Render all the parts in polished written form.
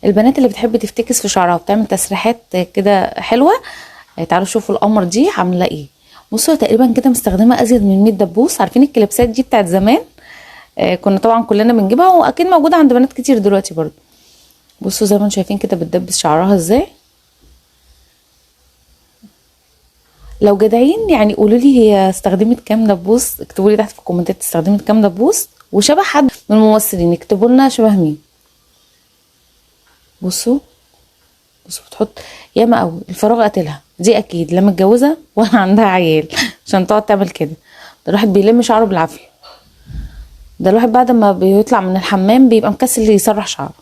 البنات اللي بتحب تفتكس في شعرها وبتعمل تسريحات كده حلوه، تعالوا شوفوا القمر دي عامله ايه. بصوا تقريبا كده مستخدمه ازيد من 100 دبوس. عارفين الكليبسات دي بتاعت زمان؟ كنا طبعا كلنا بنجيبها، واكيد موجوده عند بنات كتير دلوقتي برضو. بصوا زي ما انتم شايفين كده بتدبس شعرها ازاي. لو جدعين يعني قولوا لي هي استخدمت كام دبوس، اكتبوا لي تحت في الكومنتات استخدمت كام دبوس، وشبه حد من الممثلين اكتبوا لنا شبه مين. بصوا بصوا بتحط ياما قوي، الفراغ قاتلها دي اكيد لا متجوزه ولا عندها عيال عشان تقعد تعمل كده. ده الواحد بيلم شعره بالعافيه، ده الواحد بعد ما بيطلع من الحمام بيبقى مكسل يسرح شعره.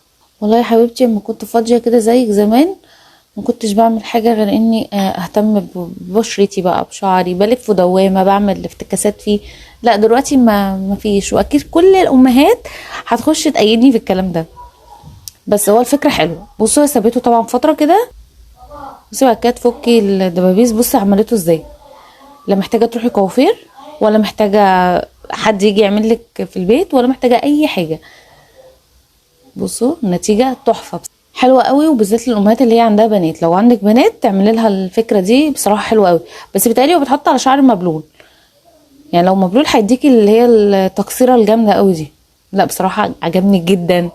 والله يا حبيبتي لما كنت فاضيه كده زيك زمان ما كنتش بعمل حاجه غير اني اهتم ببشرتي بقى، بشعري، بلف دوامه، بعمل افتكاسات فيه. لا دلوقتي ما فيش، واكيد كل الامهات هتخش تأيدني في الكلام ده، بس هو الفكره حلوه. بصوا هي سابته طبعا فتره كده. بصي بعد كده تفكي الدبابيس. بصي عملته ازاي، لا محتاجه تروحي كوافير، ولا محتاجه حد يجي يعمل لك في البيت، ولا محتاجه اي حاجه. بصوا النتيجه تحفه حلوه قوي، وبالذات للامهات اللي هي عندها بنات. لو عندك بنات تعملي لها الفكره دي بصراحه حلوه قوي، بس بتهيألي هو بتحط على شعر مبلول، يعني لو مبلول هيديكي اللي هي التقصيره الجامده قوي دي. لا بصراحه عجبني جدا.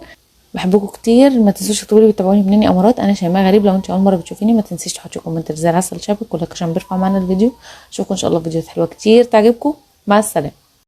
بحبكم كتير، ما تنسوش تكتبوا لي بتتابعوني منين امارات. انا شيماء غريب. لو انت اول مره بتشوفيني ما تنسيش تحطي كومنت زي العسل شابك ولايك عشان بيرفع معانا الفيديو. اشوفكم ان شاء الله في فيديوهات حلوه كتير تعجبكم. مع السلامه.